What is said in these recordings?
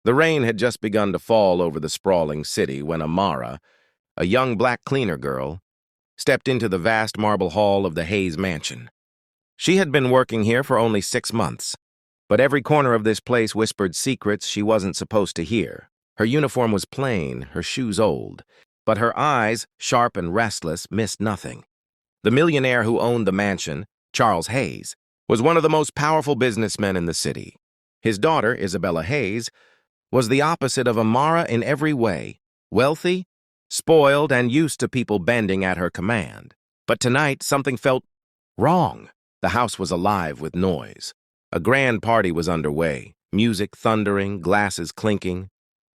The rain had just begun to fall over the sprawling city when Amara, a young black cleaner girl, stepped into the vast marble hall of the Hayes mansion. She had been working here for only 6 months, but every corner of this place whispered secrets she wasn't supposed to hear. Her uniform was plain, her shoes old, but her eyes, sharp and restless, missed nothing. The millionaire who owned the mansion, Charles Hayes, was one of the most powerful businessmen in the city. His daughter, Isabella Hayes, was the opposite of Amara in every way, wealthy, spoiled, and used to people bending at her command. But tonight, something felt wrong. The house was alive with noise. A grand party was underway, music thundering, glasses clinking,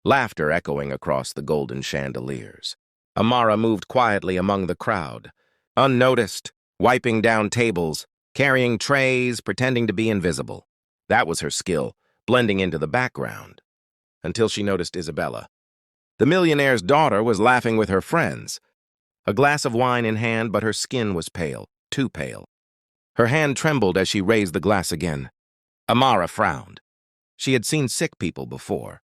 laughter echoing across the golden chandeliers. Amara moved quietly among the crowd, unnoticed, wiping down tables, carrying trays, pretending to be invisible. That was her skill, blending into the background, until she noticed Isabella. The millionaire's daughter was laughing with her friends, a glass of wine in hand, but her skin was pale, too pale. Her hand trembled as she raised the glass again. Amara frowned. She had seen sick people before.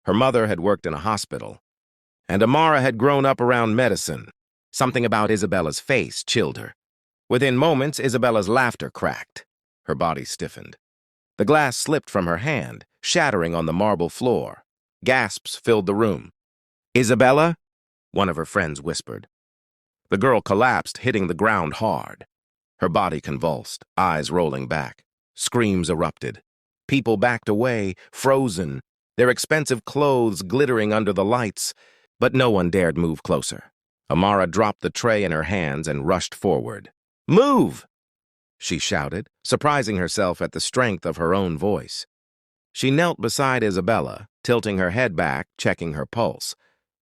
Her mother had worked in a hospital, and Amara had grown up around medicine. Something about Isabella's face chilled her. Within moments, Isabella's laughter cracked. Her body stiffened. The glass slipped from her hand, shattering on the marble floor. Gasps filled the room. "Isabella?" one of her friends whispered. The girl collapsed, hitting the ground hard. Her body convulsed, eyes rolling back. Screams erupted. People backed away, frozen, their expensive clothes glittering under the lights, but no one dared move closer. Amara dropped the tray in her hands and rushed forward. "Move!" she shouted, surprising herself at the strength of her own voice. She knelt beside Isabella, tilting her head back, checking her pulse.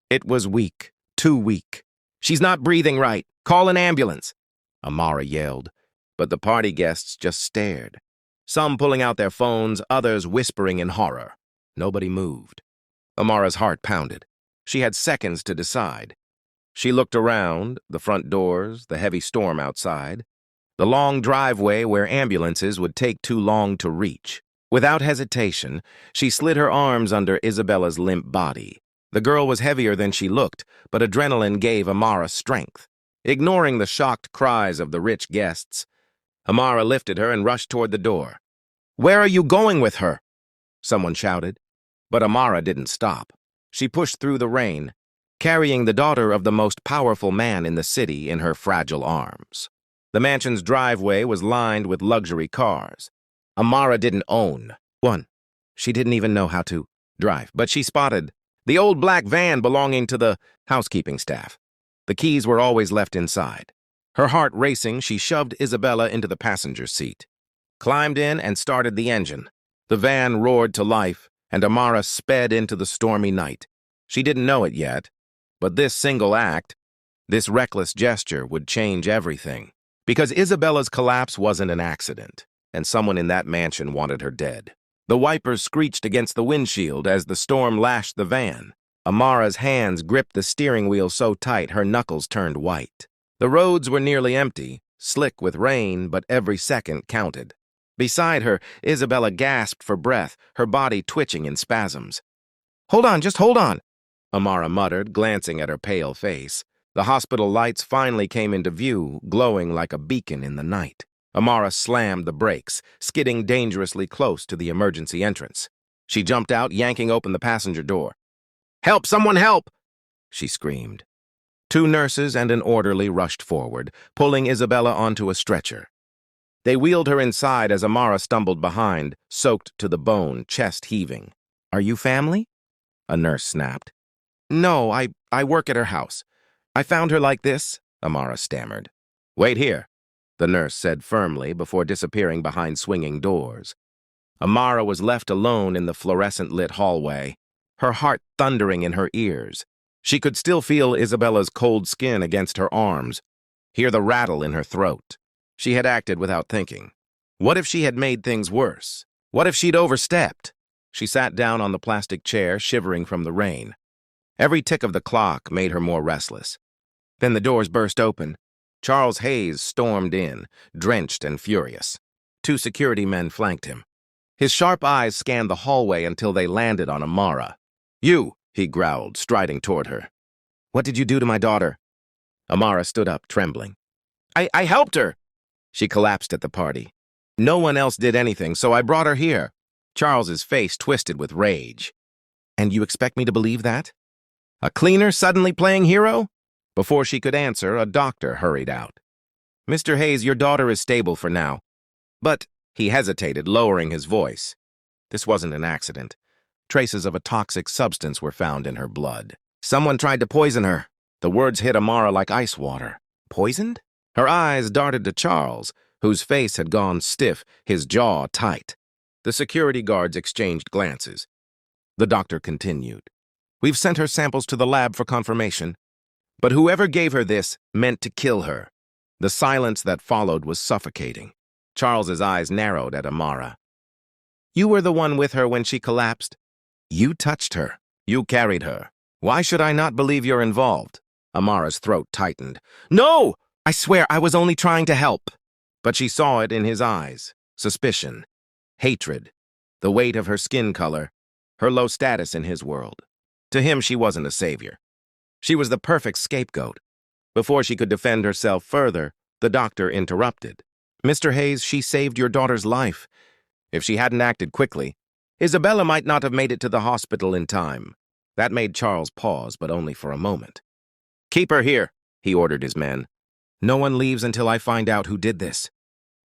It was weak, too weak. "She's not breathing right. Call an ambulance!" Amara yelled, but the party guests just stared. Some pulling out their phones, others whispering in horror. Nobody moved. Amara's heart pounded. She had seconds to decide. She looked around, the front doors, the heavy storm outside, the long driveway where ambulances would take too long to reach. Without hesitation, she slid her arms under Isabella's limp body. The girl was heavier than she looked, but adrenaline gave Amara strength. Ignoring the shocked cries of the rich guests, Amara lifted her and rushed toward the door. "Where are you going with her?" someone shouted. But Amara didn't stop. She pushed through the rain, carrying the daughter of the most powerful man in the city in her fragile arms. The mansion's driveway was lined with luxury cars. Amara didn't own one. She didn't even know how to drive, but she spotted the old black van belonging to the housekeeping staff. The keys were always left inside. Her heart racing, she shoved Isabella into the passenger seat, climbed in, and started the engine. The van roared to life, and Amara sped into the stormy night. She didn't know it yet, but this single act, this reckless gesture, would change everything. Because Isabella's collapse wasn't an accident, and someone in that mansion wanted her dead. The wipers screeched against the windshield as the storm lashed the van. Amara's hands gripped the steering wheel so tight her knuckles turned white. The roads were nearly empty, slick with rain, but every second counted. Beside her, Isabella gasped for breath, her body twitching in spasms. "Hold on, just hold on," Amara muttered, glancing at her pale face. The hospital lights finally came into view, glowing like a beacon in the night. Amara slammed the brakes, skidding dangerously close to the emergency entrance. She jumped out, yanking open the passenger door. "Help! Someone help!" she screamed. 2 nurses and an orderly rushed forward, pulling Isabella onto a stretcher. They wheeled her inside as Amara stumbled behind, soaked to the bone, chest heaving. "Are you family?" a nurse snapped. "No, I work at her house. I found her like this," Amara stammered. "Wait here," the nurse said firmly before disappearing behind swinging doors. Amara was left alone in the fluorescent-lit hallway, her heart thundering in her ears. She could still feel Isabella's cold skin against her arms, hear the rattle in her throat. She had acted without thinking. What if she had made things worse? What if she'd overstepped? She sat down on the plastic chair, shivering from the rain. Every tick of the clock made her more restless. Then the doors burst open. Charles Hayes stormed in, drenched and furious. 2 security men flanked him. His sharp eyes scanned the hallway until they landed on Amara. "You," he growled, striding toward her. "What did you do to my daughter?" Amara stood up, trembling. I helped her!" She collapsed at the party. "No one else did anything, so I brought her here." Charles's face twisted with rage. "And you expect me to believe that? A cleaner suddenly playing hero?" Before she could answer, a doctor hurried out. "Mr. Hayes, your daughter is stable for now. But," he hesitated, lowering his voice. "This wasn't an accident. Traces of a toxic substance were found in her blood. Someone tried to poison her." The words hit Amara like ice water. "Poisoned?" Her eyes darted to Charles, whose face had gone stiff, his jaw tight. The security guards exchanged glances. The doctor continued. "We've sent her samples to the lab for confirmation. But whoever gave her this meant to kill her." The silence that followed was suffocating. Charles's eyes narrowed at Amara. "You were the one with her when she collapsed. You touched her. You carried her. Why should I not believe you're involved?" Amara's throat tightened. "No! I swear I was only trying to help." But she saw it in his eyes. Suspicion. Hatred. The weight of her skin color. Her low status in his world. To him, she wasn't a savior. She was the perfect scapegoat. Before she could defend herself further, the doctor interrupted. "Mr. Hayes, she saved your daughter's life. If she hadn't acted quickly, Isabella might not have made it to the hospital in time." That made Charles pause, but only for a moment. "Keep her here," he ordered his men. "No one leaves until I find out who did this."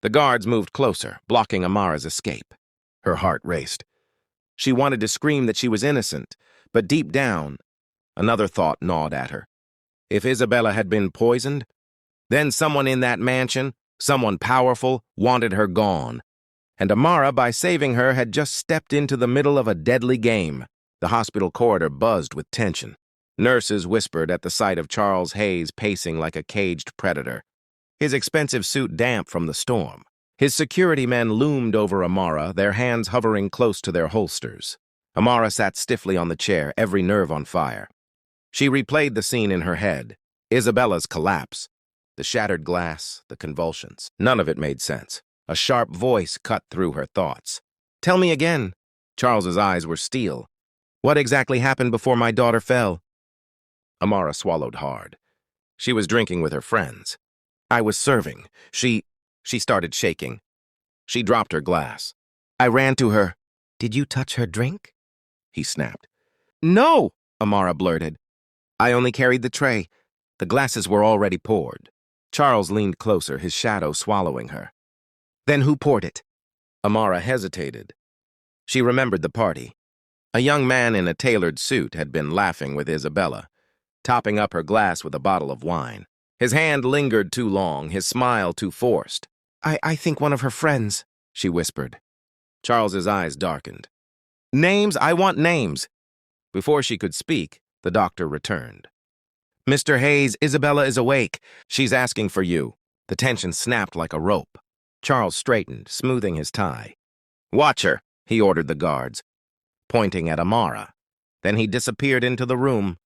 The guards moved closer, blocking Amara's escape. Her heart raced. She wanted to scream that she was innocent, but deep down, another thought gnawed at her. If Isabella had been poisoned, then someone in that mansion, someone powerful, wanted her gone. And Amara, by saving her, had just stepped into the middle of a deadly game. The hospital corridor buzzed with tension. Nurses whispered at the sight of Charles Hayes pacing like a caged predator, his expensive suit damp from the storm. His security men loomed over Amara, their hands hovering close to their holsters. Amara sat stiffly on the chair, every nerve on fire. She replayed the scene in her head. Isabella's collapse. The shattered glass, the convulsions. None of it made sense. A sharp voice cut through her thoughts. "Tell me again." Charles's eyes were steel. "What exactly happened before my daughter fell?" Amara swallowed hard. She was drinking with her friends. "I was serving. She started shaking. She dropped her glass. I ran to her." "Did you touch her drink?" he snapped. "No," Amara blurted. "I only carried the tray. The glasses were already poured." Charles leaned closer, his shadow swallowing her. "Then who poured it?" Amara hesitated. She remembered the party. A young man in a tailored suit had been laughing with Isabella, topping up her glass with a bottle of wine. His hand lingered too long, his smile too forced. I think one of her friends," she whispered. Charles's eyes darkened. "Names? I want names." Before she could speak, the doctor returned. "Mr. Hayes, Isabella is awake. She's asking for you." The tension snapped like a rope. Charles straightened, smoothing his tie. "Watch her," he ordered the guards, pointing at Amara. Then he disappeared into the room.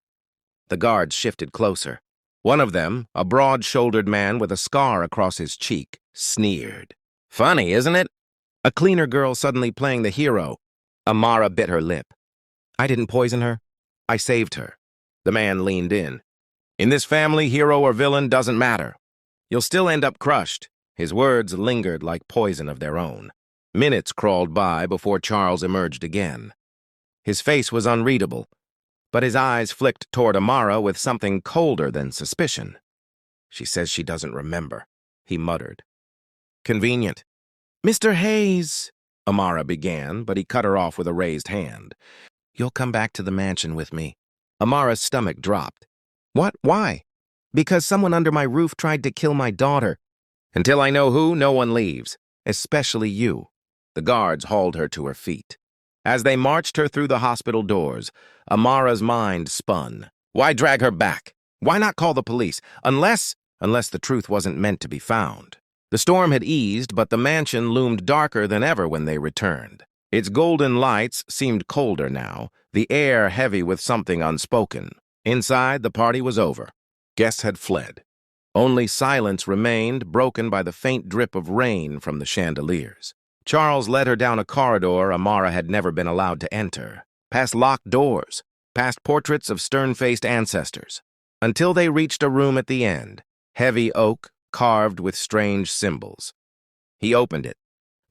The guards shifted closer. One of them, a broad-shouldered man with a scar across his cheek, sneered. "Funny, isn't it? A cleaner girl suddenly playing the hero." Amara bit her lip. "I didn't poison her. I saved her." The man leaned in. "In this family, hero or villain doesn't matter. You'll still end up crushed." His words lingered like poison of their own. Minutes crawled by before Charles emerged again. His face was unreadable, but his eyes flicked toward Amara with something colder than suspicion. "She says she doesn't remember," he muttered. "Convenient." "Mr. Hayes," Amara began, but he cut her off with a raised hand. "You'll come back to the mansion with me." Amara's stomach dropped. "What? Why?" "Because someone under my roof tried to kill my daughter." "Until I know who, no one leaves. Especially you." The guards hauled her to her feet. As they marched her through the hospital doors, Amara's mind spun. Why drag her back? Why not call the police? Unless the truth wasn't meant to be found. The storm had eased, but the mansion loomed darker than ever when they returned. Its golden lights seemed colder now, the air heavy with something unspoken. Inside, the party was over. Guests had fled. Only silence remained, broken by the faint drip of rain from the chandeliers. Charles led her down a corridor Amara had never been allowed to enter, past locked doors, past portraits of stern-faced ancestors, until they reached a room at the end, heavy oak, carved with strange symbols. He opened it.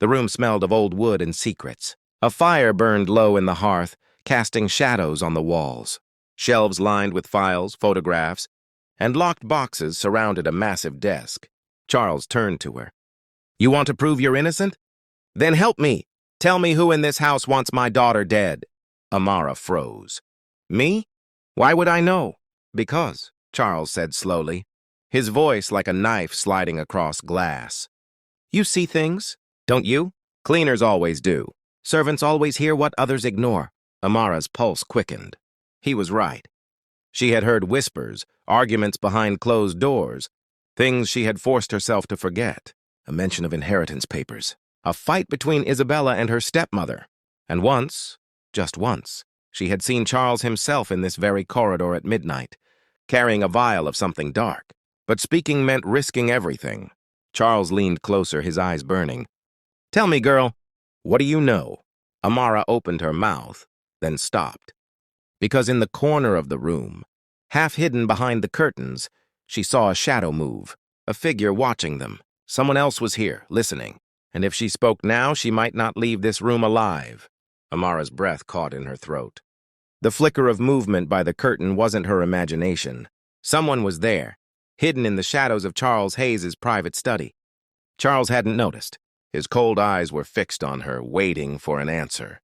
The room smelled of old wood and secrets. A fire burned low in the hearth, casting shadows on the walls. Shelves lined with files, photographs, and locked boxes surrounded a massive desk. Charles turned to her. "You want to prove you're innocent? Then help me. Tell me who in this house wants my daughter dead." Amara froze. "Me? Why would I know?" "Because," Charles said slowly, his voice like a knife sliding across glass. "You see things, don't you? Cleaners always do. Servants always hear what others ignore." Amara's pulse quickened. He was right. She had heard whispers, arguments behind closed doors, things she had forced herself to forget. A mention of inheritance papers, a fight between Isabella and her stepmother. And once, just once, she had seen Charles himself in this very corridor at midnight, carrying a vial of something dark. But speaking meant risking everything. Charles leaned closer, his eyes burning. "Tell me, girl, what do you know?" Amara opened her mouth, then stopped. Because in the corner of the room, half hidden behind the curtains, she saw a shadow move, a figure watching them. Someone else was here, listening, and if she spoke now, she might not leave this room alive. Amara's breath caught in her throat. The flicker of movement by the curtain wasn't her imagination. Someone was there, hidden in the shadows of Charles Hayes's private study. Charles hadn't noticed. His cold eyes were fixed on her, waiting for an answer.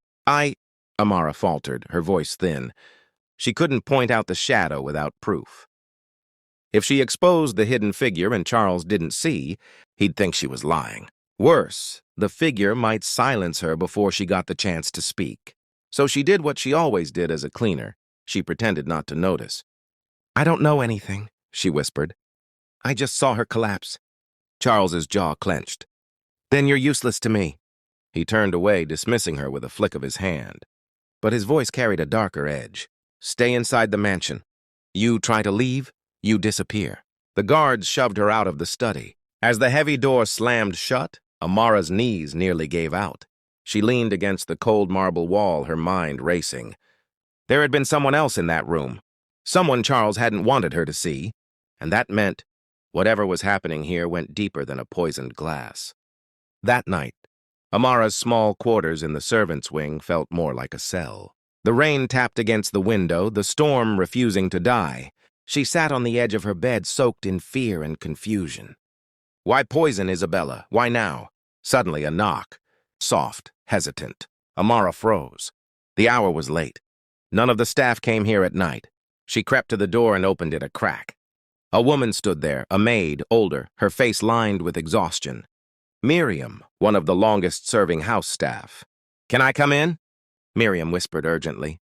Amara faltered, her voice thin. She couldn't point out the shadow without proof. If she exposed the hidden figure and Charles didn't see, he'd think she was lying. Worse, the figure might silence her before she got the chance to speak. So she did what she always did as a cleaner. She pretended not to notice. "I don't know anything," she whispered. "I just saw her collapse." Charles's jaw clenched. "Then you're useless to me." He turned away, dismissing her with a flick of his hand. But his voice carried a darker edge. "Stay inside the mansion. You try to leave, you disappear." The guards shoved her out of the study. As the heavy door slammed shut, Amara's knees nearly gave out. She leaned against the cold marble wall, her mind racing. There had been someone else in that room. Someone Charles hadn't wanted her to see. And that meant whatever was happening here went deeper than a poisoned glass. That night, Amara's small quarters in the servants' wing felt more like a cell. The rain tapped against the window, the storm refusing to die. She sat on the edge of her bed, soaked in fear and confusion. Why poison Isabella? Why now? Suddenly a knock. Soft, hesitant. Amara froze. The hour was late. None of the staff came here at night. She crept to the door and opened it a crack. A woman stood there, a maid, older, her face lined with exhaustion. Miriam, one of the longest-serving house staff. "Can I come in?" Miriam whispered urgently.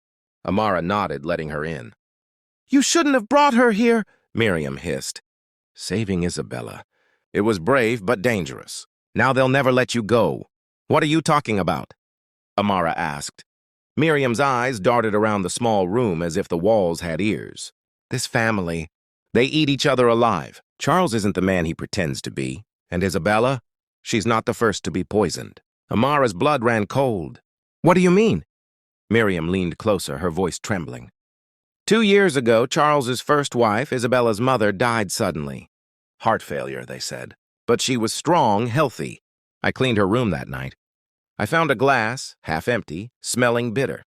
Amara nodded, letting her in. "You shouldn't have brought her here," Miriam hissed. Saving Isabella. It was brave but dangerous. Now they'll never let you go. "What are you talking about?" Amara asked. Miriam's eyes darted around the small room as if the walls had ears. "This family, they eat each other alive. Charles isn't the man he pretends to be. And Isabella? She's not the first to be poisoned." Amara's blood ran cold. "What do you mean?" Miriam leaned closer, her voice trembling. 2 years ago, Charles's first wife, Isabella's mother, died suddenly. Heart failure, they said. But she was strong, healthy. I cleaned her room that night. I found a glass, half empty, smelling bitter.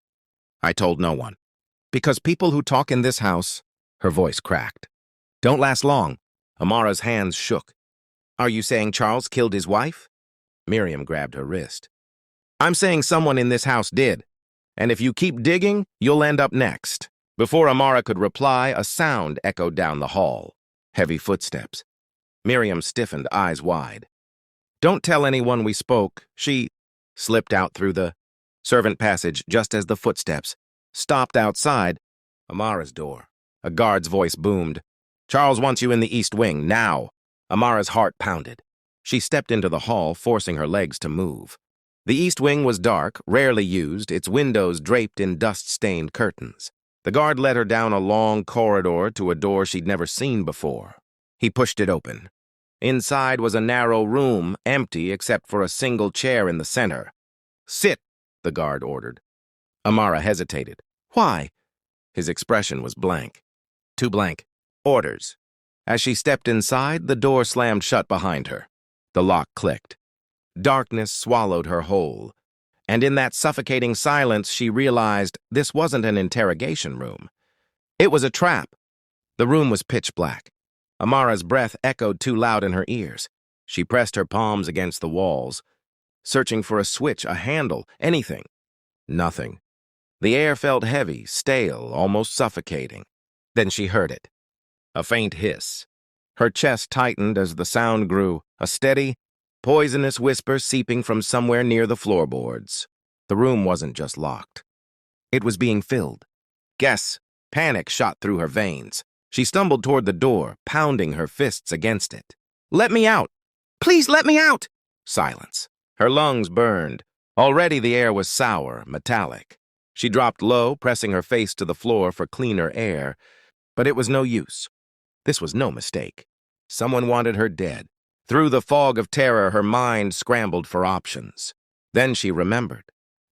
I told no one. Because people who talk in this house, her voice cracked, don't last long. Amara's hands shook. "Are you saying Charles killed his wife?" Miriam grabbed her wrist. "I'm saying someone in this house did. And if you keep digging, you'll end up next." Before Amara could reply, a sound echoed down the hall. Heavy footsteps. Miriam stiffened, eyes wide. "Don't tell anyone we spoke." She slipped out through the servant passage just as the footsteps stopped outside Amara's door. A guard's voice boomed. "Charles wants you in the East Wing, now." Amara's heart pounded. She stepped into the hall, forcing her legs to move. The East Wing was dark, rarely used, its windows draped in dust-stained curtains. The guard led her down a long corridor to a door she'd never seen before. He pushed it open. Inside was a narrow room, empty except for a single chair in the center. "Sit," the guard ordered. Amara hesitated. "Why?" His expression was blank. Too blank. "Orders." As she stepped inside, the door slammed shut behind her. The lock clicked. Darkness swallowed her whole. And in that suffocating silence, she realized this wasn't an interrogation room. It was a trap. The room was pitch black. Amara's breath echoed too loud in her ears. She pressed her palms against the walls, searching for a switch, a handle, anything. Nothing. The air felt heavy, stale, almost suffocating. Then she heard it. A faint hiss. Her chest tightened as the sound grew, a steady, poisonous whisper seeping from somewhere near the floorboards. The room wasn't just locked. It was being filled. Guess, panic shot through her veins. She stumbled toward the door, pounding her fists against it. "Let me out! Please let me out!" Silence. Her lungs burned. Already the air was sour, metallic. She dropped low, pressing her face to the floor for cleaner air, but it was no use. This was no mistake. Someone wanted her dead. Through the fog of terror, her mind scrambled for options. Then she remembered.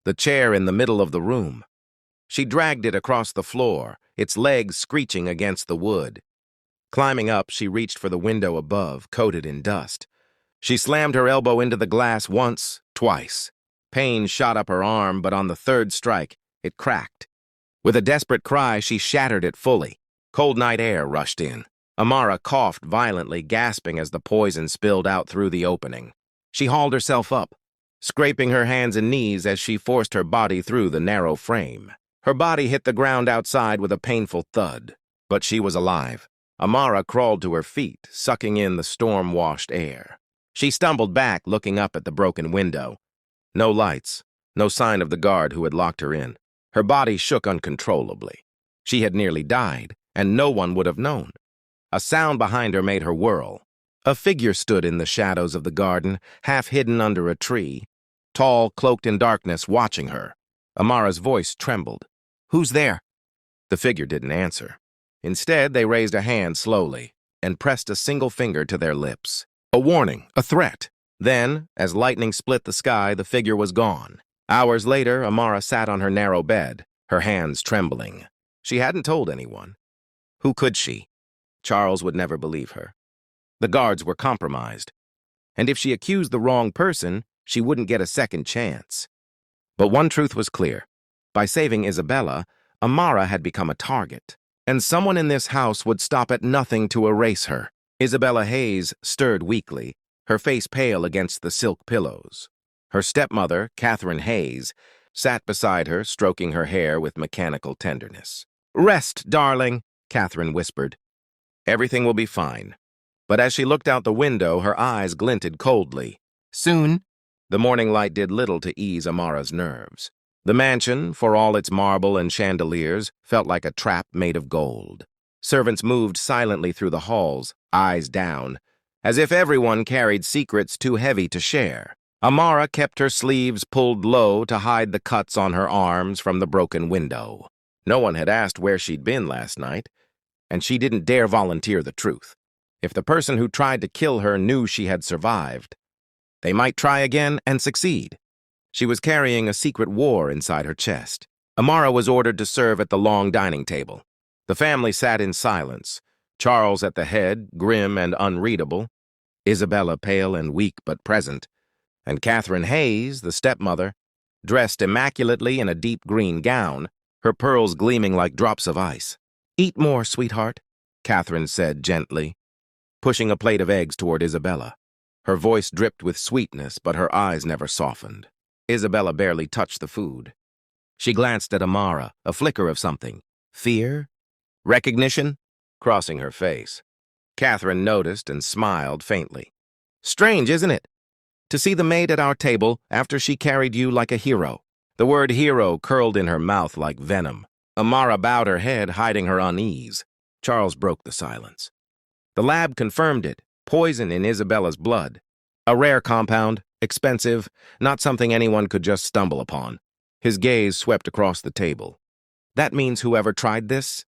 The chair in the middle of the room. She dragged it across the floor, its legs screeching against the wood. Climbing up, she reached for the window above, coated in dust. She slammed her elbow into the glass once, twice. Pain shot up her arm, but on the third strike, it cracked. With a desperate cry, she shattered it fully. Cold night air rushed in. Amara coughed violently, gasping as the poison spilled out through the opening. She hauled herself up, scraping her hands and knees as she forced her body through the narrow frame. Her body hit the ground outside with a painful thud, but she was alive. Amara crawled to her feet, sucking in the storm-washed air. She stumbled back, looking up at the broken window. No lights, no sign of the guard who had locked her in. Her body shook uncontrollably. She had nearly died, and no one would have known. A sound behind her made her whirl. A figure stood in the shadows of the garden, half hidden under a tree, tall, cloaked in darkness, watching her. Amara's voice trembled. "Who's there?" The figure didn't answer. Instead, they raised a hand slowly and pressed a single finger to their lips. A warning, a threat. Then, as lightning split the sky, the figure was gone. Hours later, Amara sat on her narrow bed, her hands trembling. She hadn't told anyone. Who could she? Charles would never believe her. The guards were compromised. And if she accused the wrong person, she wouldn't get a second chance. But one truth was clear. By saving Isabella, Amara had become a target. And someone in this house would stop at nothing to erase her. Isabella Hayes stirred weakly, her face pale against the silk pillows. Her stepmother, Catherine Hayes, sat beside her, stroking her hair with mechanical tenderness. "Rest, darling," Catherine whispered. "Everything will be fine." But as she looked out the window, her eyes glinted coldly. "Soon." The morning light did little to ease Amara's nerves. The mansion, for all its marble and chandeliers, felt like a trap made of gold. Servants moved silently through the halls, eyes down, as if everyone carried secrets too heavy to share. Amara kept her sleeves pulled low to hide the cuts on her arms from the broken window. No one had asked where she'd been last night, and she didn't dare volunteer the truth. If the person who tried to kill her knew she had survived, they might try again and succeed. She was carrying a secret war inside her chest. Amara was ordered to serve at the long dining table. The family sat in silence, Charles at the head, grim and unreadable, Isabella pale and weak but present, and Catherine Hayes, the stepmother, dressed immaculately in a deep green gown, her pearls gleaming like drops of ice. "Eat more, sweetheart," Catherine said gently, pushing a plate of eggs toward Isabella. Her voice dripped with sweetness, but her eyes never softened. Isabella barely touched the food. She glanced at Amara, a flicker of something. Fear? Recognition? Crossing her face. Catherine noticed and smiled faintly. "Strange, isn't it? To see the maid at our table after she carried you like a hero." The word hero curled in her mouth like venom. Amara bowed her head, hiding her unease. Charles broke the silence. The lab confirmed it. Poison in Isabella's blood. A rare compound, expensive, not something anyone could just stumble upon. His gaze swept across the table. That means whoever tried this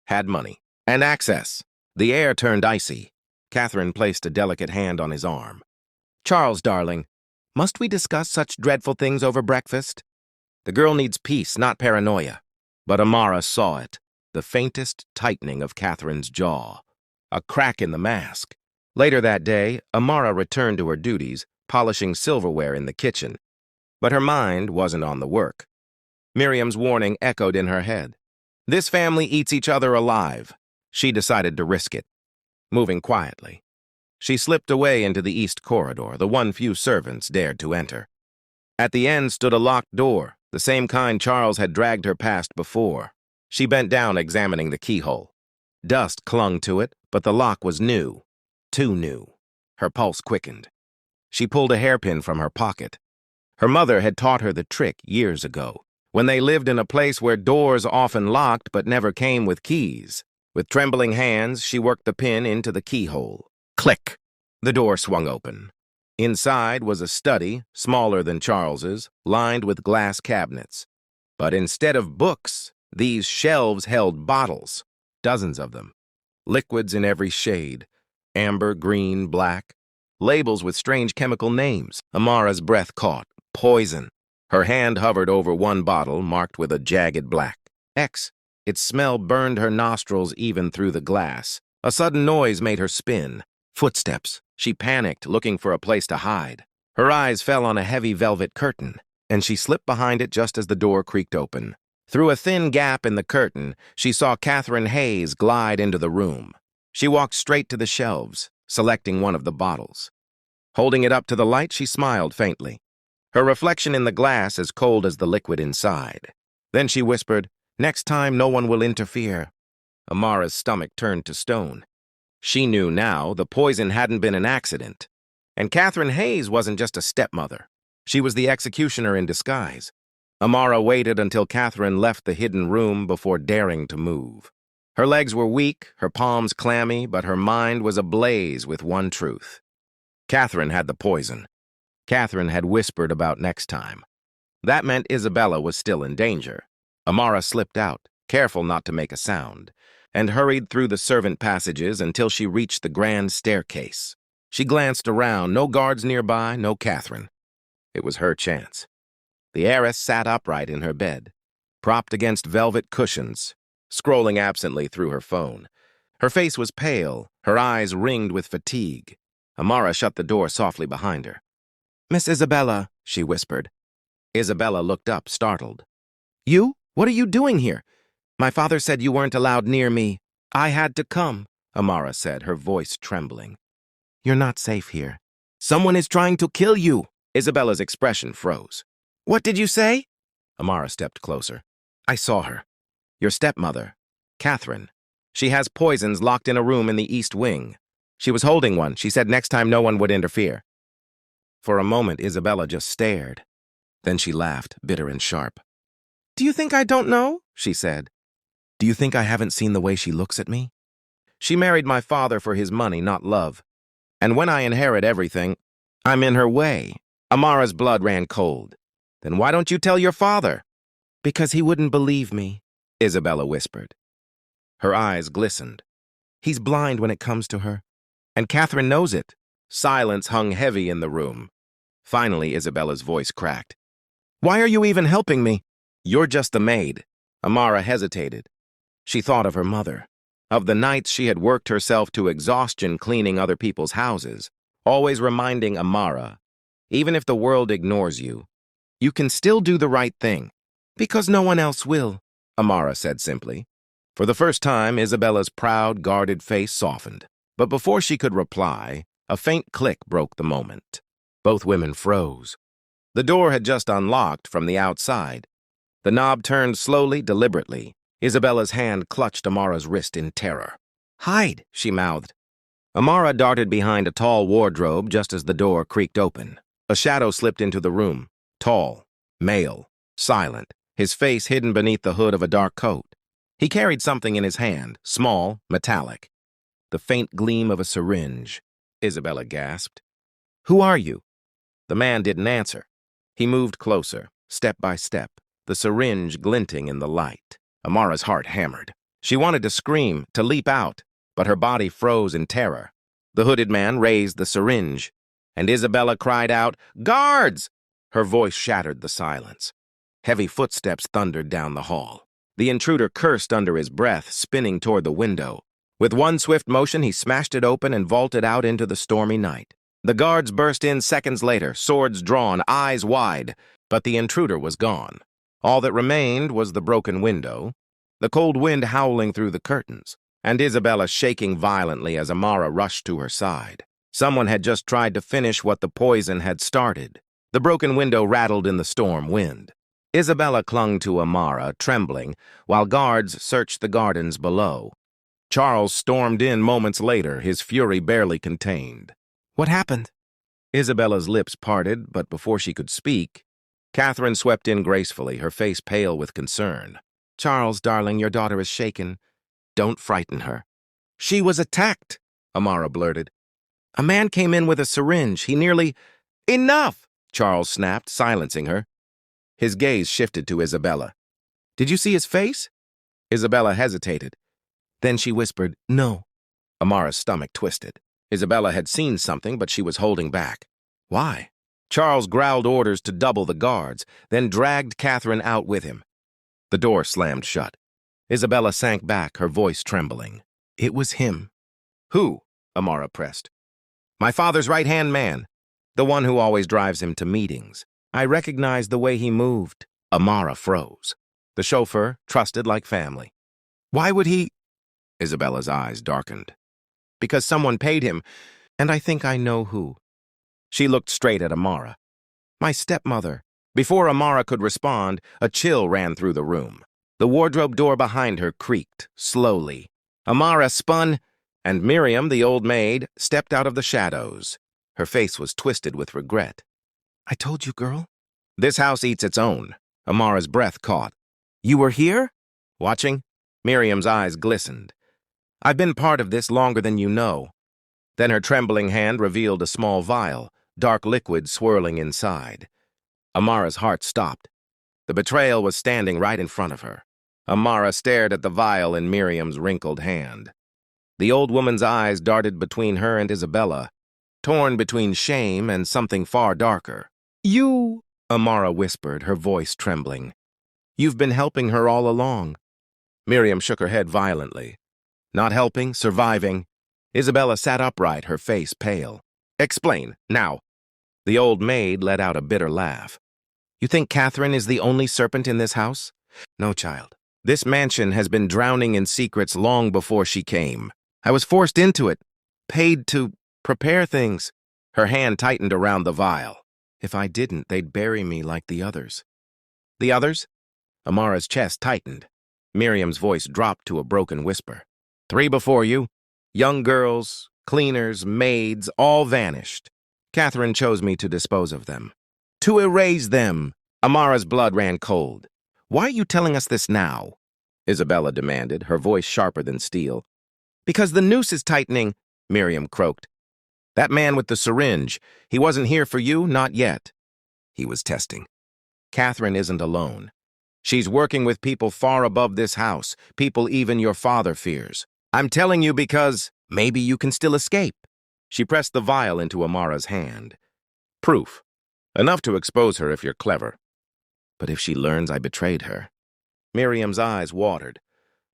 had money and access. The air turned icy. Catherine placed a delicate hand on his arm. "Charles, darling, must we discuss such dreadful things over breakfast? The girl needs peace, not paranoia." But Amara saw it, the faintest tightening of Catherine's jaw, a crack in the mask. Later that day, Amara returned to her duties, polishing silverware in the kitchen. But her mind wasn't on the work. Miriam's warning echoed in her head. This family eats each other alive. She decided to risk it. Moving quietly, she slipped away into the east corridor, the one few servants dared to enter. At the end stood a locked door, the same kind Charles had dragged her past before. She bent down, examining the keyhole. Dust clung to it, but the lock was new. Too new. Her pulse quickened. She pulled a hairpin from her pocket. Her mother had taught her the trick years ago, when they lived in a place where doors often locked but never came with keys. With trembling hands, she worked the pin into the keyhole. Click! The door swung open. Inside was a study, smaller than Charles's, lined with glass cabinets. But instead of books, these shelves held bottles, dozens of them. Liquids in every shade, amber, green, black. Labels with strange chemical names. Amara's breath caught. Poison. Her hand hovered over one bottle, marked with a jagged black X. Its smell burned her nostrils even through the glass. A sudden noise made her spin. Footsteps. She panicked, looking for a place to hide. Her eyes fell on a heavy velvet curtain, and she slipped behind it just as the door creaked open. Through a thin gap in the curtain, she saw Catherine Hayes glide into the room. She walked straight to the shelves, selecting one of the bottles. Holding it up to the light, she smiled faintly, her reflection in the glass as cold as the liquid inside. Then she whispered, "Next time, no one will interfere." Amara's stomach turned to stone. She knew now the poison hadn't been an accident. And Catherine Hayes wasn't just a stepmother. She was the executioner in disguise. Amara waited until Catherine left the hidden room before daring to move. Her legs were weak, her palms clammy, but her mind was ablaze with one truth. Catherine had the poison. Catherine had whispered about next time. That meant Isabella was still in danger. Amara slipped out, careful not to make a sound, and hurried through the servant passages until she reached the grand staircase. She glanced around, no guards nearby, no Catherine. It was her chance. The heiress sat upright in her bed, propped against velvet cushions, scrolling absently through her phone. Her face was pale, her eyes ringed with fatigue. Amara shut the door softly behind her. "Miss Isabella," she whispered. Isabella looked up, startled. "You? What are you doing here? My father said you weren't allowed near me." "I had to come," Amara said, her voice trembling. "You're not safe here. Someone is trying to kill you." Isabella's expression froze. "What did you say?" Amara stepped closer. "I saw her. Your stepmother, Catherine. She has poisons locked in a room in the East Wing. She was holding one. She said next time no one would interfere." For a moment, Isabella just stared. Then she laughed, bitter and sharp. "Do you think I don't know?" she said. "Do you think I haven't seen the way she looks at me? She married my father for his money, not love. And when I inherit everything, I'm in her way." Amara's blood ran cold. "Then why don't you tell your father?" "Because he wouldn't believe me," Isabella whispered. Her eyes glistened. "He's blind when it comes to her. And Catherine knows it." Silence hung heavy in the room. Finally, Isabella's voice cracked. "Why are you even helping me?" "You're just the maid." Amara hesitated. She thought of her mother, of the nights she had worked herself to exhaustion cleaning other people's houses, always reminding Amara, even if the world ignores you, you can still do the right thing. "Because no one else will," Amara said simply. For the first time, Isabella's proud, guarded face softened. But before she could reply, a faint click broke the moment. Both women froze. The door had just unlocked from the outside. The knob turned slowly, deliberately. Isabella's hand clutched Amara's wrist in terror. "Hide," she mouthed. Amara darted behind a tall wardrobe just as the door creaked open. A shadow slipped into the room, tall, male, silent, his face hidden beneath the hood of a dark coat. He carried something in his hand, small, metallic. The faint gleam of a syringe. Isabella gasped. "Who are you?" The man didn't answer. He moved closer, step by step, the syringe glinting in the light. Amara's heart hammered. She wanted to scream, to leap out, but her body froze in terror. The hooded man raised the syringe, and Isabella cried out, "Guards!" Her voice shattered the silence. Heavy footsteps thundered down the hall. The intruder cursed under his breath, spinning toward the window. With one swift motion, he smashed it open and vaulted out into the stormy night. The guards burst in seconds later, swords drawn, eyes wide, but the intruder was gone. All that remained was the broken window, the cold wind howling through the curtains, and Isabella shaking violently as Amara rushed to her side. Someone had just tried to finish what the poison had started. The broken window rattled in the storm wind. Isabella clung to Amara, trembling, while guards searched the gardens below. Charles stormed in moments later, his fury barely contained. "What happened?" Isabella's lips parted, but before she could speak, Catherine swept in gracefully, her face pale with concern. "Charles, darling, your daughter is shaken. Don't frighten her." "She was attacked," Amara blurted. "A man came in with a syringe. He nearly—" "Enough!" Charles snapped, silencing her. His gaze shifted to Isabella. "Did you see his face?" Isabella hesitated. Then she whispered, "No." Amara's stomach twisted. Isabella had seen something, but she was holding back. Why? Charles growled orders to double the guards, then dragged Catherine out with him. The door slammed shut. Isabella sank back, her voice trembling. "It was him." "Who?" Amara pressed. "My father's right-hand man, the one who always drives him to meetings. I recognized the way he moved." Amara froze. The chauffeur, trusted like family. "Why would he—" Isabella's eyes darkened. "Because someone paid him, and I think I know who." She looked straight at Amara. "My stepmother." Before Amara could respond, a chill ran through the room. The wardrobe door behind her creaked, slowly. Amara spun, and Miriam, the old maid, stepped out of the shadows. Her face was twisted with regret. "I told you, girl." "This house eats its own." Amara's breath caught. "You were here?" "Watching?" Miriam's eyes glistened. "I've been part of this longer than you know." Then her trembling hand revealed a small vial, dark liquid swirling inside. Amara's heart stopped. The betrayal was standing right in front of her. Amara stared at the vial in Miriam's wrinkled hand. The old woman's eyes darted between her and Isabella, torn between shame and something far darker. "You," Amara whispered, her voice trembling. "You've been helping her all along." Miriam shook her head violently. "Not helping, surviving." Isabella sat upright, her face pale. "Explain, now." The old maid let out a bitter laugh. "You think Catherine is the only serpent in this house? No, child. This mansion has been drowning in secrets long before she came. I was forced into it, paid to prepare things." Her hand tightened around the vial. "If I didn't, they'd bury me like the others." "The others?" Amara's chest tightened. Miriam's voice dropped to a broken whisper. "3 before you. Young girls, cleaners, maids, all vanished. Catherine chose me to dispose of them. To erase them." Amara's blood ran cold. "Why are you telling us this now?" Isabella demanded, her voice sharper than steel. "Because the noose is tightening," Miriam croaked. "That man with the syringe, he wasn't here for you, not yet." He was testing. "Catherine isn't alone. She's working with people far above this house, people even your father fears. I'm telling you because maybe you can still escape." She pressed the vial into Amara's hand. "Proof. Enough to expose her if you're clever." "But if she learns I betrayed her?" Miriam's eyes watered.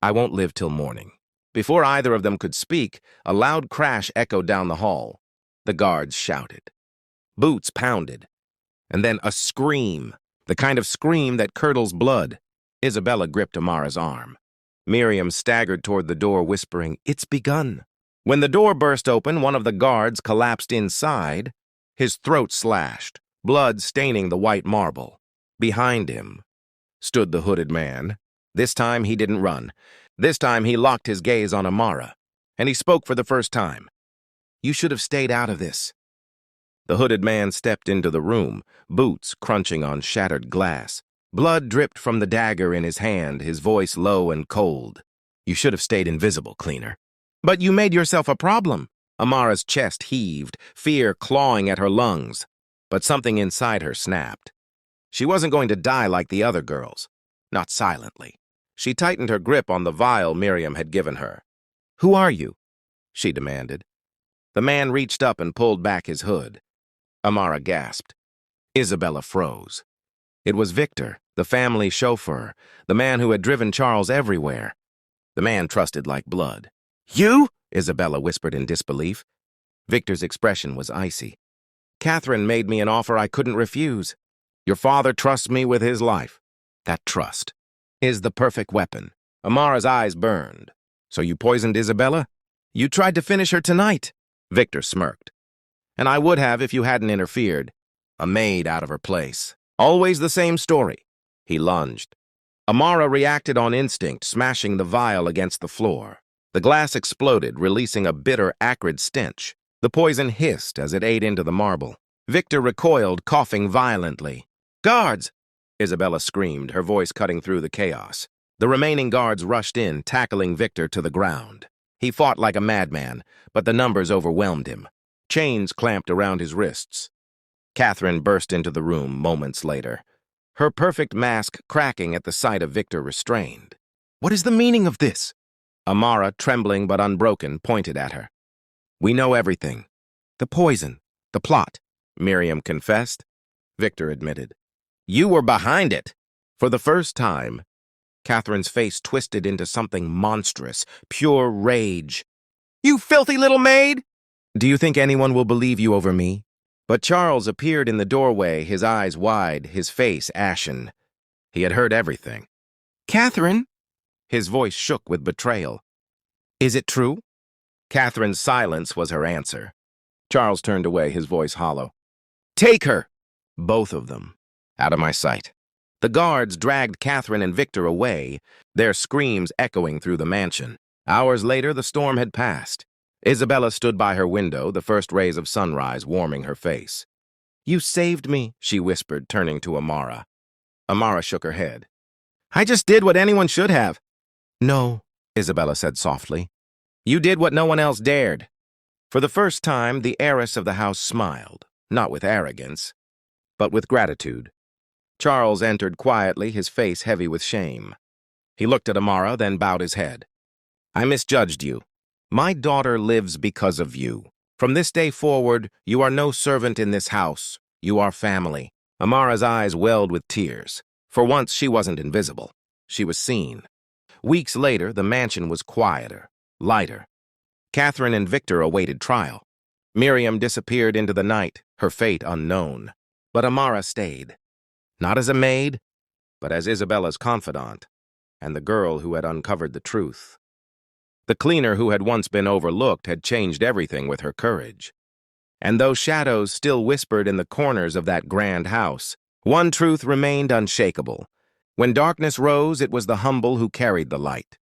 "I won't live till morning." Before either of them could speak, a loud crash echoed down the hall. The guards shouted. Boots pounded. And then a scream, the kind of scream that curdles blood. Isabella gripped Amara's arm. Miriam staggered toward the door, whispering, "It's begun." When the door burst open, one of the guards collapsed inside, his throat slashed, blood staining the white marble. Behind him stood the hooded man. This time he didn't run. This time he locked his gaze on Amara, and he spoke for the first time. "You should have stayed out of this." The hooded man stepped into the room, boots crunching on shattered glass. Blood dripped from the dagger in his hand, his voice low and cold. "You should have stayed invisible, cleaner." "But you made yourself a problem." Amara's chest heaved, fear clawing at her lungs. But something inside her snapped. She wasn't going to die like the other girls. Not silently. She tightened her grip on the vial Miriam had given her. "Who are you?" she demanded. The man reached up and pulled back his hood. Amara gasped. Isabella froze. It was Victor, the family chauffeur, the man who had driven Charles everywhere. The man trusted like blood. You? Isabella whispered in disbelief. Victor's expression was icy. Catherine made me an offer I couldn't refuse. Your father trusts me with his life. That trust is the perfect weapon. Amara's eyes burned. So you poisoned Isabella? You tried to finish her tonight. Victor smirked. And I would have if you hadn't interfered. A maid out of her place. Always the same story. He lunged. Amara reacted on instinct, smashing the vial against the floor. The glass exploded, releasing a bitter, acrid stench. The poison hissed as it ate into the marble. Victor recoiled, coughing violently. Guards! Isabella screamed, her voice cutting through the chaos. The remaining guards rushed in, tackling Victor to the ground. He fought like a madman, but the numbers overwhelmed him. Chains clamped around his wrists. Catherine burst into the room moments later, her perfect mask cracking at the sight of Victor restrained. What is the meaning of this? Amara, trembling but unbroken, pointed at her. We know everything. The poison, the plot, Miriam confessed. Victor admitted. You were behind it. For the first time, Catherine's face twisted into something monstrous, pure rage. You filthy little maid! Do you think anyone will believe you over me? But Charles appeared in the doorway, his eyes wide, his face ashen. He had heard everything. Catherine? His voice shook with betrayal. Is it true? Catherine's silence was her answer. Charles turned away, his voice hollow. Take her! Both of them. Out of my sight. The guards dragged Catherine and Victor away, their screams echoing through the mansion. Hours later, the storm had passed. Isabella stood by her window, the first rays of sunrise warming her face. You saved me, she whispered, turning to Amara. Amara shook her head. I just did what anyone should have. No, Isabella said softly. You did what no one else dared. For the first time, the heiress of the house smiled, not with arrogance, but with gratitude. Charles entered quietly, his face heavy with shame. He looked at Amara, then bowed his head. I misjudged you. My daughter lives because of you. From this day forward, you are no servant in this house. You are family. Amara's eyes welled with tears. For once, she wasn't invisible. She was seen. Weeks later, the mansion was quieter, lighter. Catherine and Victor awaited trial. Miriam disappeared into the night, her fate unknown. But Amara stayed. Not as a maid, but as Isabella's confidant, and the girl who had uncovered the truth. The cleaner who had once been overlooked had changed everything with her courage. And though shadows still whispered in the corners of that grand house, one truth remained unshakable. When darkness rose, it was the humble who carried the light.